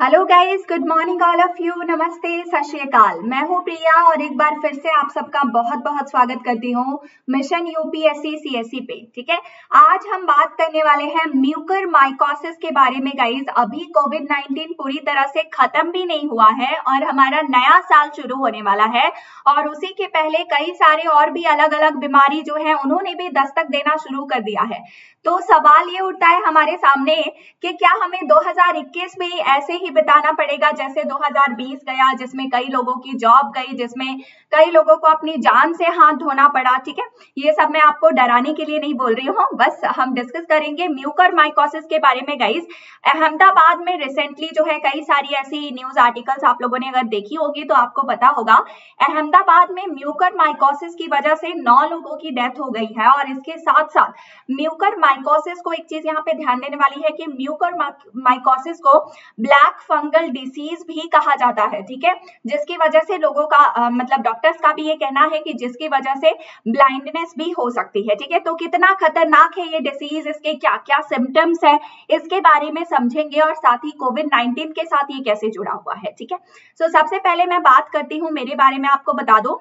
Hello guys, good morning all of you. नमस्ते, सत श्री अकाल। मैं हूं प्रिया और एक बार फिर से आप सबका बहुत बहुत स्वागत करती हूं मिशन यूपीएससी सीएससी पे। ठीक है, आज हम बात करने वाले हैं म्यूकरमाइकोसिस के बारे में। गाइस, अभी कोविड-19 पूरी तरह से खत्म भी नहीं हुआ है और हमारा नया साल शुरू होने वाला है और उसी के पहले कई सारे और भी अलग अलग बीमारी जो है उन्होंने भी दस्तक देना शुरू कर दिया है। तो सवाल ये उठता है हमारे सामने कि क्या हमें 2021 में ऐसे ही बिताना पड़ेगा जैसे 2020 गया, जिसमें कई लोगों की जॉब गई, जिसमें कई लोगों को अपनी जान से हाथ धोना पड़ा। ठीक है, ये सब मैं आपको डराने के लिए नहीं बोल रही हूँ, बस हम डिस्कस करेंगे म्यूकरमाइकोसिस के बारे में। गाइस, अहमदाबाद में रिसेंटली जो है कई सारी ऐसी न्यूज आर्टिकल्स आप लोगों ने अगर देखी होगी तो आपको पता होगा, अहमदाबाद में म्यूकरमाइकोसिस की वजह से 9 लोगों की डेथ हो गई है। और इसके साथ साथ म्यूकरमाइकोसिस को एक चीज यहाँ पे ध्यान देने वाली है कि म्यूकरमाइकोसिस को ब्लैक फंगल डिसीज भी कहा जाता है। ठीक है, जिसकी वजह से लोगों का मतलब डॉक्टर्स का भी ये कहना है कि जिसकी वजह से ब्लाइंडनेस भी हो सकती है। ठीक है, तो कितना खतरनाक है ये डिसीज, इसके क्या क्या सिम्टम्स है, इसके बारे में समझेंगे और साथ ही कोविड-19 के साथ ये कैसे जुड़ा हुआ है। ठीक है, तो सबसे पहले मैं बात करती हूँ मेरे बारे में। आपको बता दूं,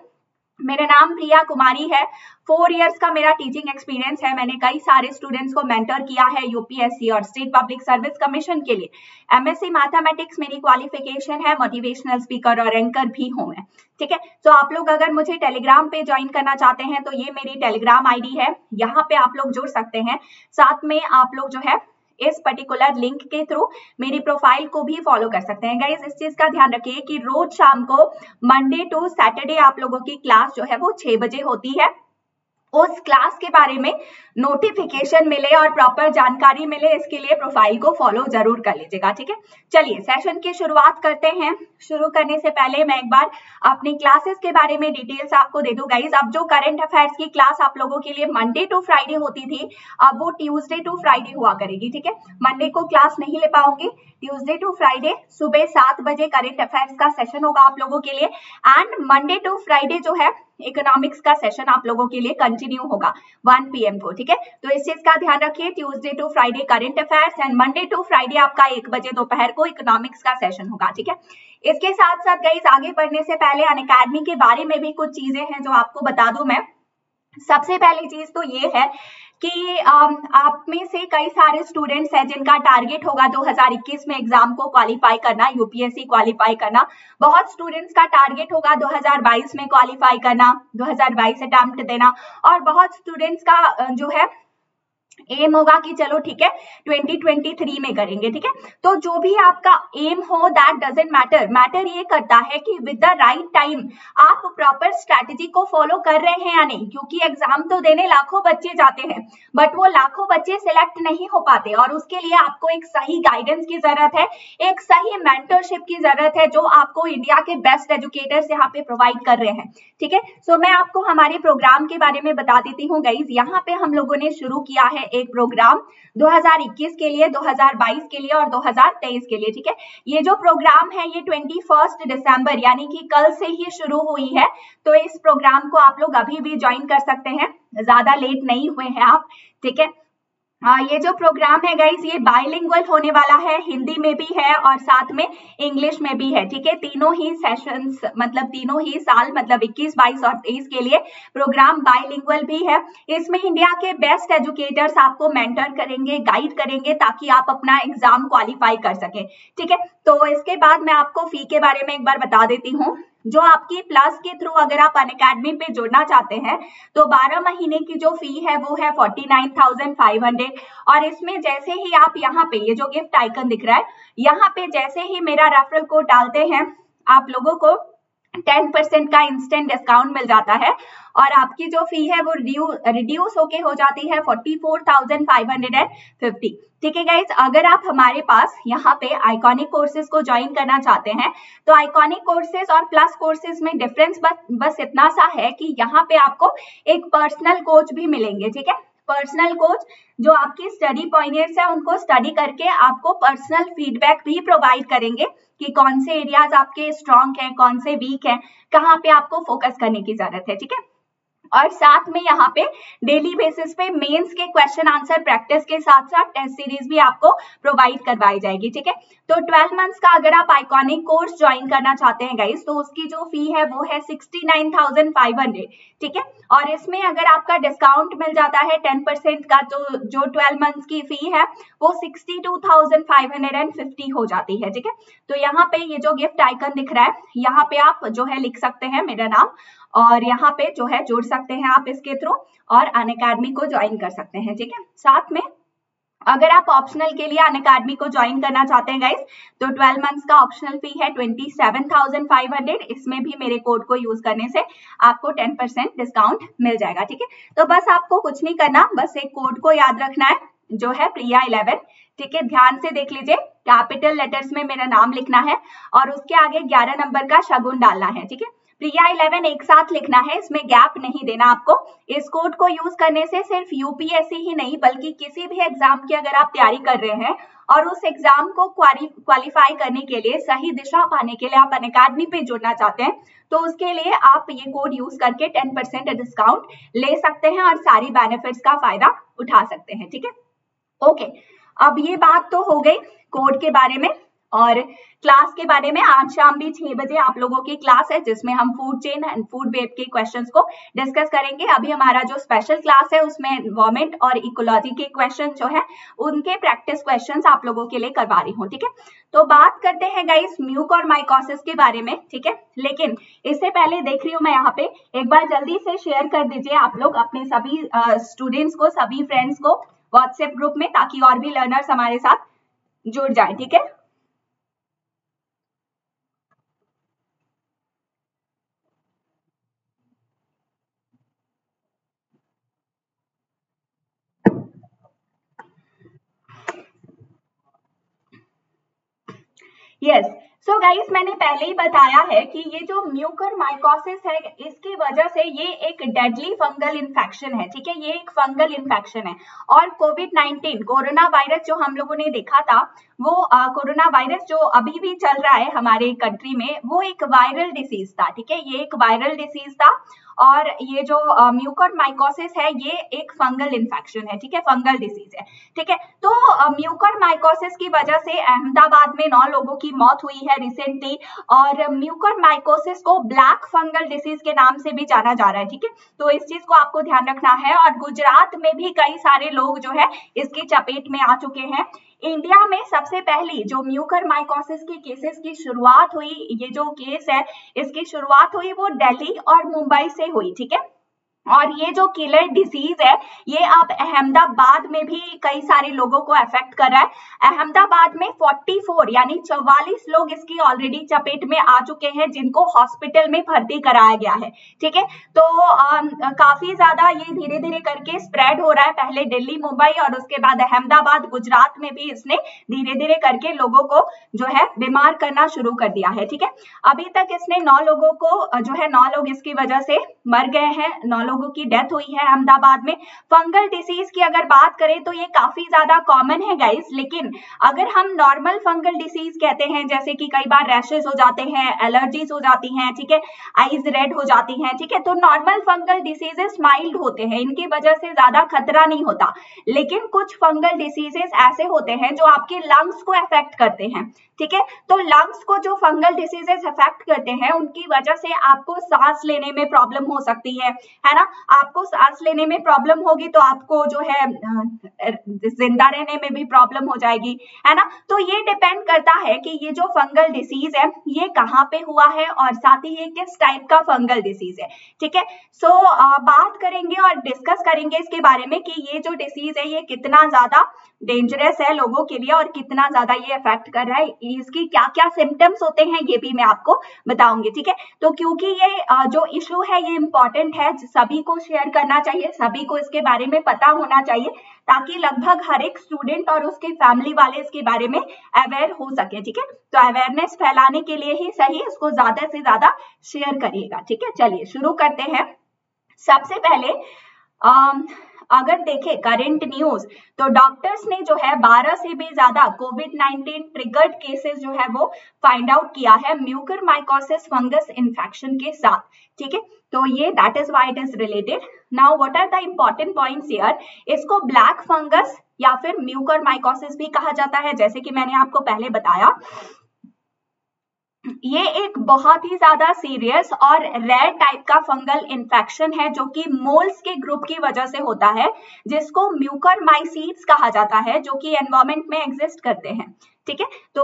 मेरा नाम प्रिया कुमारी है। 4 इयर्स का मेरा टीचिंग एक्सपीरियंस है। मैंने कई सारे स्टूडेंट्स को मेंटर किया है यूपीएससी और स्टेट पब्लिक सर्विस कमीशन के लिए। एमएससी मैथमेटिक्स मेरी क्वालिफिकेशन है, मोटिवेशनल स्पीकर और एंकर भी हूं मैं। ठीक है, तो आप लोग अगर मुझे टेलीग्राम पे ज्वाइन करना चाहते हैं तो ये मेरी टेलीग्राम आईडी है, यहाँ पे आप लोग जुड़ सकते हैं। साथ में आप लोग जो है इस पर्टिकुलर लिंक के थ्रू मेरी प्रोफाइल को भी फॉलो कर सकते हैं। गाइस, इस चीज का ध्यान रखिए कि रोज शाम को मंडे टू सैटरडे आप लोगों की क्लास जो है वो 6 बजे होती है। उस क्लास के बारे में नोटिफिकेशन मिले और प्रॉपर जानकारी मिले, इसके लिए प्रोफाइल को फॉलो जरूर कर लीजिएगा। ठीक है, चलिए सेशन की शुरुआत करते हैं। शुरू करने से पहले मैं एक बार अपनी क्लासेस के बारे में डिटेल्स आपको दे दूं। गाइस, अब जो करंट अफेयर्स की क्लास आप लोगों के लिए मंडे टू फ्राइडे होती थी, अब वो ट्यूसडे टू फ्राइडे हुआ करेगी। ठीक है, मंडे को क्लास नहीं ले पाऊंगी, ट्यूसडे टू फ्राइडे सुबह 7 बजे करंट अफेयर्स का सेशन होगा आप लोगों के लिए। एंड मंडे टू फ्राइडे जो है इकोनॉमिक्स का सेशन आप लोगों के लिए कंटिन्यू होगा 1 PM को। ठीक है, तो इस चीज का ध्यान रखिए, Tuesday to Friday current affairs and Monday to Friday आपका 1 बजे दोपहर को इकोनॉमिक्स का सेशन होगा। ठीक है, इसके साथ साथ गाइस आगे बढ़ने से पहले अनअकैडमी के बारे में भी कुछ चीजें हैं जो आपको बता दूं मैं। सबसे पहली चीज तो ये है कि आप में से कई सारे स्टूडेंट्स हैं जिनका टारगेट होगा 2021 में एग्जाम को क्वालिफाई करना, यूपीएससी क्वालिफाई करना। बहुत स्टूडेंट्स का टारगेट होगा 2022 में क्वालिफाई करना, 2022 अटेम्प्ट देना। और बहुत स्टूडेंट्स का जो है एम होगा कि चलो ठीक है 2023 में करेंगे। ठीक है, तो जो भी आपका एम हो दैट डजंट मैटर, मैटर ये करता है कि विद द राइट टाइम आप प्रॉपर स्ट्रैटेजी को फॉलो कर रहे हैं या नहीं। क्योंकि एग्जाम तो देने लाखों बच्चे जाते हैं बट वो लाखों बच्चे सिलेक्ट नहीं हो पाते और उसके लिए आपको एक सही गाइडेंस की जरूरत है, एक सही मेंटरशिप की जरूरत है जो आपको इंडिया के बेस्ट एजुकेटर्स यहाँ पे प्रोवाइड कर रहे हैं। ठीक है, सो मैं आपको हमारे प्रोग्राम के बारे में बता देती हूँ। गाइज, यहाँ पे हम लोगों ने शुरू किया है एक प्रोग्राम 2021 के लिए, 2022 के लिए और 2023 के लिए। ठीक है, ये जो प्रोग्राम है ये 21 दिसंबर यानी कि कल से ही शुरू हुई है। तो इस प्रोग्राम को आप लोग अभी भी ज्वाइन कर सकते हैं, ज्यादा लेट नहीं हुए हैं आप। ठीक है, ये जो प्रोग्राम है गाइस ये बाइलिंगुअल होने वाला है, हिंदी में भी है और साथ में इंग्लिश में भी है। ठीक है, तीनों ही सेशंस मतलब तीनों ही साल मतलब 21, 22 और 23 के लिए प्रोग्राम बाइलिंगुअल भी है। इसमें इंडिया के बेस्ट एजुकेटर्स आपको मेंटर करेंगे, गाइड करेंगे ताकि आप अपना एग्जाम क्वालिफाई कर सकें। ठीक है, तो इसके बाद मैं आपको फी के बारे में एक बार बता देती हूँ। जो आपकी प्लस के थ्रू अगर आप अनअकैडमी पे जुड़ना चाहते हैं तो 12 महीने की जो फी है वो है 49,500। और इसमें जैसे ही आप यहाँ पे ये जो गिफ्ट आइकन दिख रहा है यहाँ पे जैसे ही मेरा रेफरल कोड डालते हैं आप लोगों को 10% का इंस्टेंट डिस्काउंट मिल जाता है और आपकी जो फी है वो रिड्यूस होके हो जाती है 44,550। ठीक है गाइज, अगर आप हमारे पास यहाँ पे आइकॉनिक कोर्सेज को ज्वाइन करना चाहते हैं तो आइकॉनिक कोर्सेज और प्लस कोर्सेज में डिफरेंस बस इतना सा है कि यहाँ पे आपको एक पर्सनल कोच भी मिलेंगे। ठीक है, पर्सनल कोच जो आपकी स्टडी पॉइंट्स है उनको स्टडी करके आपको पर्सनल फीडबैक भी प्रोवाइड करेंगे कि कौन से एरियाज आपके स्ट्रॉन्ग हैं, कौन से वीक हैं, कहाँ पे आपको फोकस करने की जरूरत है। ठीक है, और साथ में यहाँ पे डेली बेसिस पे मेंस के क्वेश्चन आंसर प्रैक्टिस के साथ साथ टेस्ट सीरीज भी आपको प्रोवाइड करवाई जाएगी, ठीक है। तो 12 मंथ्स का अगर आप आइकॉनिक कोर्स ज्वाइन करना चाहते हैं गाइस, तो उसकी जो फी है वो है 69,500, ठीक है। और इसमें अगर आपका डिस्काउंट मिल जाता है 10% का, तो जो 12 मंथ्स की फी है वो 62,550 हो जाती है, ठीक है। तो यहाँ पे ये जो गिफ्ट आइकन दिख रहा है, यहाँ पे आप जो है लिख सकते हैं मेरा नाम, और यहाँ पे जो है जुड़ सकते हैं आप इसके थ्रू, और अनअकैडमी को ज्वाइन कर सकते हैं, ठीक है। साथ में अगर आप ऑप्शनल के लिए अनअकैडमी को ज्वाइन करना चाहते हैं गाइस, तो 12 मंथ्स का ऑप्शनल फी है 27,500। इसमें भी मेरे कोड को यूज करने से आपको 10% डिस्काउंट मिल जाएगा, ठीक है। तो बस आपको कुछ नहीं करना, बस एक कोड को याद रखना है जो है प्रिया 11, ठीक है। ध्यान से देख लीजिए, कैपिटल लेटर्स में मेरा नाम लिखना है और उसके आगे 11 नंबर का शगुन डालना है, ठीक है। प्रिया 11 एक साथ लिखना है, इसमें गैप नहीं देना आपको। इस कोड को यूज करने से सिर्फ यूपीएससी ही नहीं बल्कि किसी भी एग्जाम की अगर आप तैयारी कर रहे हैं और उस एग्जाम को क्वालिफाई करने के लिए, सही दिशा पाने के लिए आप अनअकैडमी पे जुड़ना चाहते हैं, तो उसके लिए आप ये कोड यूज करके 10% डिस्काउंट ले सकते हैं और सारी बेनिफिट्स का फायदा उठा सकते हैं, ठीक है। ओके, अब ये बात तो हो गई कोड के बारे में और क्लास के बारे में। आज शाम भी 6 बजे आप लोगों की क्लास है जिसमें हम food chain and food web के क्वेश्चंस को डिस्कस करेंगे। अभी हमारा जो स्पेशल क्लास है उसमें एनवायरमेंट और इकोलॉजी के क्वेश्चन जो है उनके प्रैक्टिस क्वेश्चंस आप लोगों के लिए करवा रही हूँ, ठीक है। तो बात करते हैं गाइस म्यूक और माइकोसिस के बारे में, ठीक है। लेकिन इससे पहले देख रही हूँ मैं यहाँ पे, एक बार जल्दी से शेयर कर दीजिए आप लोग अपने सभी स्टूडेंट्स को, सभी फ्रेंड्स को व्हाट्सएप ग्रुप में, ताकि और भी लर्नर्स हमारे साथ जुड़ जाए, ठीक है। यस, सो गाइस मैंने पहले ही बताया है कि ये जो म्यूकरमाइकोसिस है, इसकी वजह से ये एक डेडली फंगल इन्फेक्शन है, ठीक है। ये एक फंगल इन्फेक्शन है और कोविड-19 कोरोना वायरस जो हम लोगों ने देखा था, वो कोरोना वायरस जो अभी भी चल रहा है हमारे कंट्री में, वो एक वायरल डिसीज था, ठीक है। ये एक वायरल डिसीज था और ये जो म्यूकरमाइकोसिस है ये एक फंगल इन्फेक्शन है, ठीक है, फंगल डिसीज है, ठीक है। तो म्यूकरमाइकोसिस की वजह से अहमदाबाद में 9 लोगों की मौत हुई है रिसेंटली, और म्यूकरमाइकोसिस को ब्लैक फंगल डिसीज के नाम से भी जाना जा रहा है, ठीक है। तो इस चीज को आपको ध्यान रखना है। और गुजरात में भी कई सारे लोग जो है इसकी चपेट में आ चुके हैं। इंडिया में सबसे पहली जो म्यूकरमाइकोसिस के केसेस की शुरुआत हुई, ये जो केस है इसकी शुरुआत हुई वो दिल्ली और मुंबई से हुई, ठीक है। और ये जो किलर डिसीज है ये अब अहमदाबाद में भी कई सारे लोगों को अफेक्ट कर रहा है। अहमदाबाद में 44 यानी 44 लोग इसकी ऑलरेडी चपेट में आ चुके हैं जिनको हॉस्पिटल में भर्ती कराया गया है, ठीक है। तो काफी ज्यादा ये धीरे धीरे करके स्प्रेड हो रहा है, पहले दिल्ली मुंबई और उसके बाद अहमदाबाद गुजरात में भी इसने धीरे धीरे करके लोगों को जो है बीमार करना शुरू कर दिया है, ठीक है। अभी तक इसने 9 लोगों को जो है 9 लोग इसकी वजह से मर गए हैं, 9 लोगों की डेथ हुई है अहमदाबाद में। फंगल डिसीज की अगर बात करें तो ये काफी ज्यादा कॉमन है गाइस, लेकिन अगर हम नॉर्मल फंगल डिसीज कहते हैं, जैसे कि कई बार रैशेस हो जाते हैं, एलर्जीज हो जाती हैं, ठीक है, आईज रेड हो जाती हैं, ठीक है, तो नॉर्मल फंगल डिसीजेस माइल्ड होते हैं, इनकी वजह से ज्यादा खतरा नहीं होता। लेकिन कुछ फंगल डिसीजेस ऐसे होते हैं जो आपके लंग्स को अफेक्ट करते हैं, ठीक है। तो लंग्स को जो फंगल डिसीजेस अफेक्ट करते हैं उनकी वजह से आपको सांस लेने में प्रॉब्लम हो सकती है ना। आपको सांस लेने में प्रॉब्लम होगी तो आपको जो है जिंदा रहने में भी प्रॉब्लम हो जाएगी, है ना। तो ये डिपेंड करता है कि ये जो फंगल डिसीज है ये कहाँ पे हुआ है और साथ ही ये किस टाइप का फंगल डिसीज है, ठीक है। सो बात करेंगे और डिस्कस करेंगे इसके बारे में कि ये जो डिसीज है ये कितना ज्यादा डेंजरस है लोगों के लिए और कितना ज्यादा ये अफेक्ट कर रहा है, इसकी क्या क्या सिम्टम्स होते हैं ये भी मैं आपको बताऊंगी, ठीक है। तो क्योंकि ये जो इशू है ये इंपॉर्टेंट है, सभी को शेयर करना चाहिए, सभी को इसके बारे में पता होना चाहिए, ताकि लगभग हर एक स्टूडेंट और उसके फैमिली वाले इसके बारे में अवेयर हो सके, ठीक है। तो अवेयरनेस फैलाने के लिए ही सही इसको ज्यादा से ज्यादा शेयर करिएगा, ठीक है। चलिए शुरू करते हैं। सबसे पहले अगर देखें करंट न्यूज तो डॉक्टर्स ने जो है 12 से भी ज्यादा कोविड-19 ट्रिगर्ड केसेस जो है वो फाइंड आउट किया है म्यूकरमाइकोसिस फंगस इन्फेक्शन के साथ, ठीक है। तो ये that is why it is related. Now what are the important points here, इसको ब्लैक फंगस या फिर म्यूकरमाइकोसिस भी कहा जाता है, जैसे कि मैंने आपको पहले बताया। ये एक बहुत ही ज्यादा सीरियस और रेयर टाइप का फंगल इन्फेक्शन है जो कि मोल्स के ग्रुप की वजह से होता है, जिसको म्यूकरमाइसीट्स कहा जाता है, जो कि एनवायरमेंट में एग्जिस्ट करते हैं, ठीक है। तो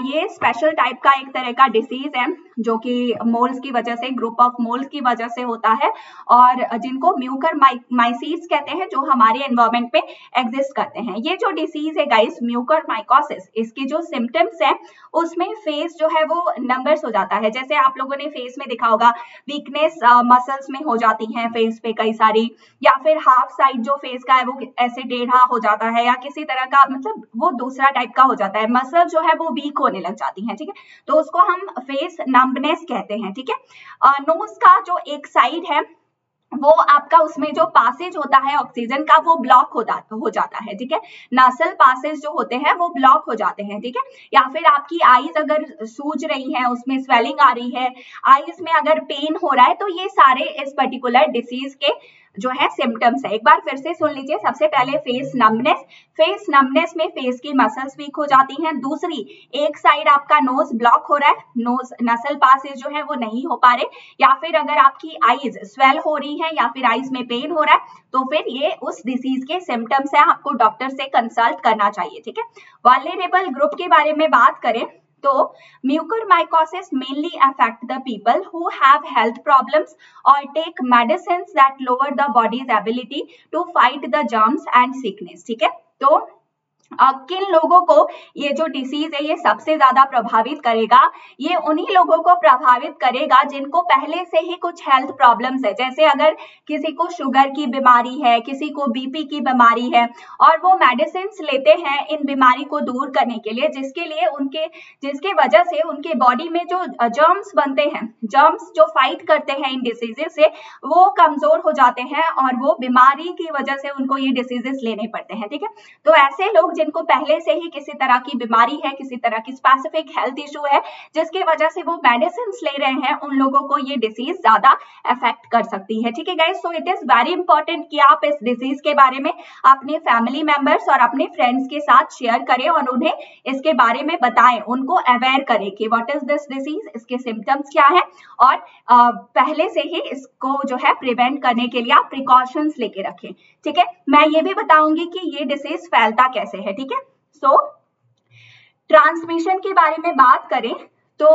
ये स्पेशल टाइप का एक तरह का डिसीज है जो कि मोल्स की वजह से, ग्रुप ऑफ मोल्स की वजह से होता है, और जिनको म्यूकरमाइसीट्स कहते हैं, जो हमारे एनवायरमेंट में एग्जिस्ट करते हैं। ये जो डिसीज है गाइस म्यूकरमाइकोसिस, इसके जो सिम्टम्स हैं उसमें फेस जो है वो नंबर्स हो जाता है, जैसे आप लोगों ने फेस में देखा होगा वीकनेस मसल्स में हो जाती है फेस पे कई सारी, या फिर हाफ साइड जो फेस का है वो ऐसे टेढ़ा हो जाता है, या किसी तरह का मतलब वो दूसरा टाइप का हो जाता है, मसल जो है वो वीक होने लग जाती है, ठीक है। तो उसको हम फेस नंबनेस कहते हैं, ठीक है। नोज का जो एक साइड है वो आपका, उसमें जो पासेज होता है ऑक्सीजन का वो ब्लॉक हो जाता है, ठीक है। नासल पासेज जो होते हैं वो ब्लॉक हो जाते हैं, ठीक है। या फिर आपकी आईज अगर सूज रही है, उसमें स्वेलिंग आ रही है, आईज में अगर पेन हो रहा है, तो ये सारे इस पर्टिकुलर डिसीज के जो है सिम्टम्स है। एक बार फिर से सुन लीजिए। सबसे पहले फेस नम्बनेस, फेस नम्बनेस में फेस की मसल्स वीक हो जाती हैं। दूसरी, एक साइड आपका नोज ब्लॉक हो रहा है, नोज नसल पासेज जो है वो नहीं हो पा रहे, या फिर अगर आपकी आईज स्वेल हो रही है या फिर आईज में पेन हो रहा है, तो फिर ये उस डिसीज के सिम्टम्स है, आपको डॉक्टर से कंसल्ट करना चाहिए, ठीक है। वल्नरेबल ग्रुप के बारे में बात करें तो mucormycosis mainly affect the people who have health problems or take medicines that lower the body's ability to fight the germs and sickness, ठीक है। तो किन लोगों को ये जो डिसीज है ये सबसे ज्यादा प्रभावित करेगा, ये उन्हीं लोगों को प्रभावित करेगा जिनको पहले से ही कुछ हेल्थ प्रॉब्लम्स है, जैसे अगर किसी को शुगर की बीमारी है, किसी को बीपी की बीमारी है, और वो मेडिसिन लेते हैं इन बीमारी को दूर करने के लिए, जिसके वजह से उनके बॉडी में जो जर्म्स बनते हैं, जर्म्स जो फाइट करते हैं इन डिसीजेस से, वो कमजोर हो जाते हैं और वो बीमारी की वजह से उनको ये डिसीजेस लेने पड़ते हैं, ठीक है। तो ऐसे लोग जिनको पहले से ही किसी तरह की बीमारी है, किसी तरह की स्पेसिफिक हेल्थ इशू है, जिसकी वजह से वो मेडिसिन ले रहे हैं, उन लोगों को ये डिसीज ज्यादा अफेक्ट कर सकती है, ठीक है guys. So it is very important कि आप इस डिसीज के बारे में अपने फैमिली मेंबर्स और अपने फ्रेंड्स के साथ शेयर करें और उन्हें इसके बारे में बताएं, उनको अवेयर करें कि व्हाट इज दिस डिसीज, इसके सिम्टम्स क्या है, और पहले से ही इसको जो है प्रिवेंट करने के लिए आप प्रिकॉशंस लेके रखें, ठीक है। मैं ये भी बताऊंगी कि ये डिसीज फैलता कैसे है, ठीक है। सो ट्रांसमिशन के बारे में बात करें तो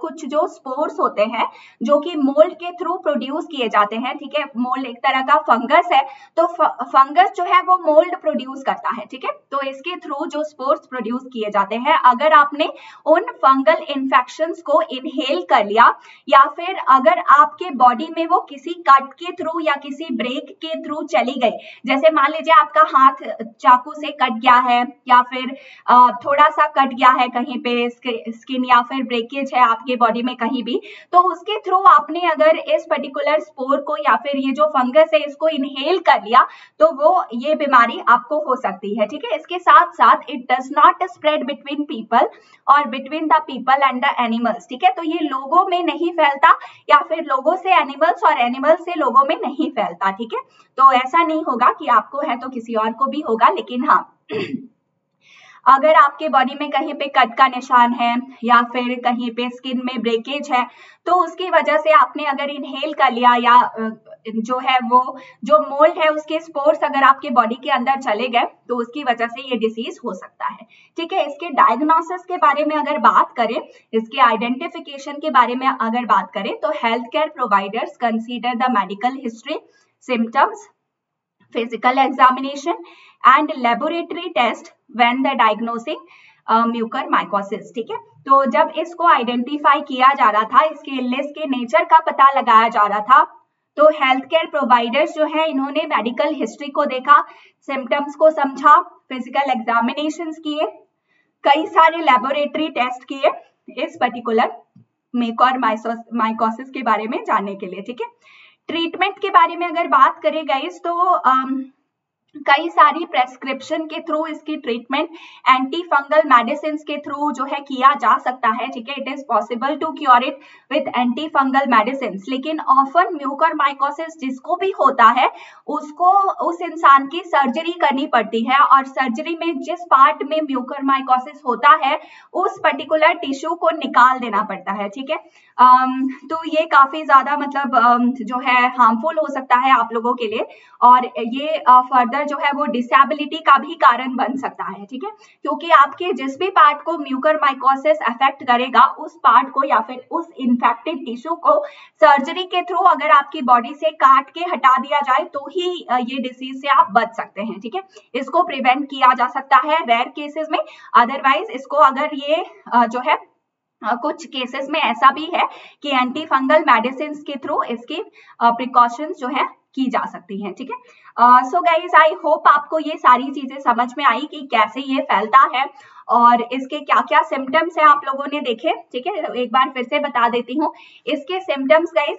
कुछ जो स्पोर्स होते हैं जो कि मोल्ड के थ्रू प्रोड्यूस किए जाते हैं, ठीक है। मोल्ड एक तरह का फंगस है, तो फंगस जो है वो मोल्ड प्रोड्यूस करता है, ठीक है। तो इसके थ्रू जो स्पोर्स प्रोड्यूस किए जाते हैं, अगर आपने उन फंगल इन्फेक्शंस को इनहेल कर लिया, या फिर अगर आपके बॉडी में वो किसी कट के थ्रू या किसी ब्रेक के थ्रू चली गई, जैसे मान लीजिए आपका हाथ चाकू से कट गया है, या फिर थोड़ा सा कट गया है कहीं पे स्किन, या फिर ब्रेकेज है आपके बॉडी में कहीं भी, तो उसके थ्रू आपने अगर इस पर्टिकुलर स्पोर को या फिर ये जो फंगस है इसको इनहेल कर लिया, तो वो ये बीमारी आपको हो सकती है, ठीक है। इसके साथ साथ it does not spread between people और between the people and the animals, ठीक है। तो ये लोगों में नहीं फैलता, या फिर लोगों से एनिमल्स और एनिमल्स से लोगों में नहीं फैलता, ठीक है। तो ऐसा नहीं होगा कि आपको है तो किसी और को भी होगा, लेकिन हाँ अगर आपके बॉडी में कहीं पे कट का निशान है या फिर कहीं पे स्किन में ब्रेकेज है, तो उसकी वजह से आपने अगर इनहेल कर लिया, या जो है वो जो मोल्ड है उसके स्पोर्स अगर आपके बॉडी के अंदर चले गए, तो उसकी वजह से ये डिसीज हो सकता है, ठीक है। इसके डायग्नोसिस के बारे में अगर बात करें, इसके आइडेंटिफिकेशन के बारे में अगर बात करें, तो health care providers consider the medical history, symptoms, physical examination and laboratory test when the diagnosing mucormycosis, ठीक है। तो जब इसको आइडेंटिफाई किया जा रहा था, इसके इलनेस के नेचर का पता लगाया जा रहा था, तो हेल्थ केयर प्रोवाइडर्स जो है इन्होंने मेडिकल हिस्ट्री को देखा, सिम्टम्स को समझा, फिजिकल एग्जामिनेशंस किए, कई सारे लेबोरेटरी टेस्ट किए इस पर्टिकुलर म्यूकरमाइकोसिस के बारे में जानने के लिए, ठीक है। ट्रीटमेंट के बारे में अगर बात करें गाइस, तो कई सारी प्रेस्क्रिप्शन के थ्रू इसकी ट्रीटमेंट एंटी फंगल मेडिसिन के थ्रू जो है किया जा सकता है, ठीक है। It is possible to cure it with anti fungal medicine, लेकिन ऑफन म्यूकरमाइकोसिस जिसको भी होता है उसको उस इंसान की सर्जरी करनी पड़ती है, और सर्जरी में जिस पार्ट में म्यूकरमाइकोसिस होता है उस पर्टिकुलर टिश्यू को निकाल देना पड़ता है, ठीक है। तो ये काफी ज्यादा मतलब जो है हार्मफुल हो सकता है आप लोगों के लिए, और ये फर्दर जो है वो डिसेबिलिटी का भी कारण बन सकता है, ठीक है। क्योंकि आपके जिस भी पार्ट को म्यूकरमाइकोसिस अफेक्ट करेगा उस पार्ट को या फिर उस इन्फेक्टेड टिश्यू को सर्जरी के थ्रू अगर आपकी बॉडी से काट के हटा दिया जाए तो ही ये डिसीज से आप बच सकते हैं, ठीक है। इसको प्रिवेंट किया जा सकता है रेयर केसेस में, अदरवाइज इसको अगर ये जो है कुछ केसेस में ऐसा भी है कि एंटी फंगल मेडिसिन के थ्रू इसकी प्रिकॉशंस जो है की जा सकती हैं, ठीक है। सो गाइस, आई होप आपको ये सारी चीजें समझ में आई कि कैसे ये फैलता है और इसके क्या क्या सिम्टम्स हैं आप लोगों ने देखे, ठीक है। एक बार फिर से बता देती हूँ इसके सिम्टम्स गाइस।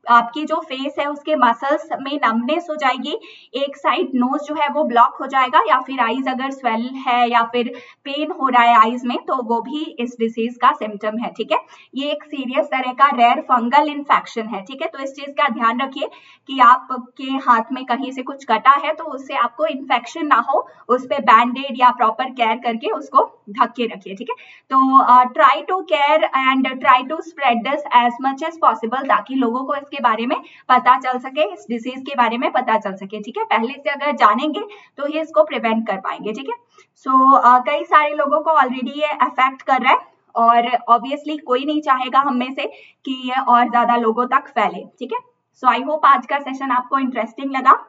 आपकी जो फेस है उसके मसल्स में नमनेस हो जाएगी, एक साइड नोज जो है वो ब्लॉक हो जाएगा, या फिर आईज अगर स्वेल है या फिर पेन हो रहा है आईज में तो वो भी इस डिसीज का सिम्टम है, ठीक है। ये एक सीरियस तरह का रेयर फंगल इन्फेक्शन है, ठीक है। तो इस चीज का ध्यान रखिए कि आपके हाथ में कहीं से कुछ कटा है तो उससे आपको इन्फेक्शन ना हो, उस पर बैंडेड या प्रॉपर केयर करके उसको ढक के रखिए, ठीक है। तो try to care and try to spread this as much as possible, ताकि लोगों को इसके बारे में पता चल सके, इस डिसीज के बारे में पता चल सके, ठीक है। पहले से अगर जानेंगे तो ही इसको प्रिवेंट कर पाएंगे, ठीक है। सो कई सारे लोगों को ऑलरेडी ये अफेक्ट कर रहा है, और ऑब्वियसली कोई नहीं चाहेगा हम में से कि ये और ज्यादा लोगों तक फैले, ठीक है। सो आई होप आज का सेशन आपको इंटरेस्टिंग लगा।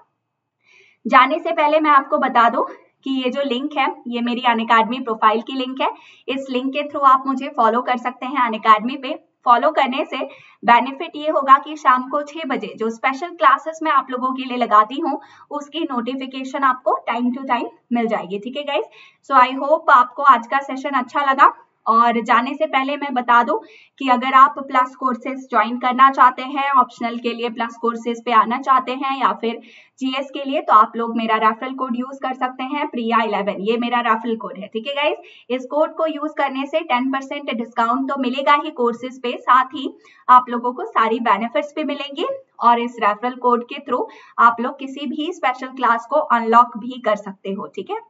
जाने से पहले मैं आपको बता दूं कि ये जो लिंक है ये मेरी अनअकैडमी प्रोफाइल की लिंक है। इस लिंक के थ्रू आप मुझे फॉलो कर सकते हैं अनअकैडमी पे। फॉलो करने से बेनिफिट ये होगा कि शाम को 6 बजे जो स्पेशल क्लासेस मैं आप लोगों के लिए लगाती हूँ उसकी नोटिफिकेशन आपको टाइम टू टाइम मिल जाएगी, ठीक है गाइज। सो आई होप आपको आज का सेशन अच्छा लगा। और जाने से पहले मैं बता दूं कि अगर आप प्लस कोर्सेज ज्वाइन करना चाहते हैं, ऑप्शनल के लिए प्लस कोर्सेज पे आना चाहते हैं, या फिर जीएस के लिए, तो आप लोग मेरा रेफरल कोड यूज कर सकते हैं प्रिया11, ये मेरा रेफरल कोड है, ठीक है गाइज। इस कोड को यूज करने से 10% डिस्काउंट तो मिलेगा ही कोर्सेज पे, साथ ही आप लोगों को सारी बेनिफिट्स भी मिलेंगे, और इस रेफरल कोड के थ्रू आप लोग किसी भी स्पेशल क्लास को अनलॉक भी कर सकते हो, ठीक है।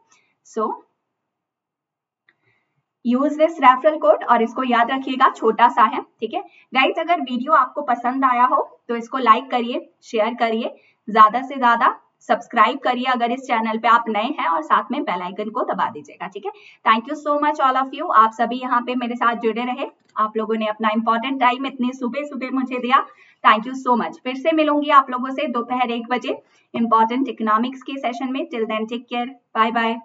सो यूज दिस रेफरल कोड, और इसको याद रखिएगा छोटा सा है, ठीक है गाइज। अगर वीडियो आपको पसंद आया हो तो इसको लाइक करिए, शेयर करिए, ज्यादा से ज्यादा सब्सक्राइब करिए अगर इस चैनल पे आप नए हैं, और साथ में बेल आइकन को दबा दीजिएगा, ठीक है। Thank you so much all of you, आप सभी यहाँ पे मेरे साथ जुड़े रहे, आप लोगों ने अपना इंपॉर्टेंट टाइम इतनी सुबह सुबह मुझे दिया, थैंक यू सो मच। फिर से मिलूंगी आप लोगों से दोपहर 1 बजे इंपॉर्टेंट इकोनॉमिक्स के सेशन में। Till then take care, bye bye.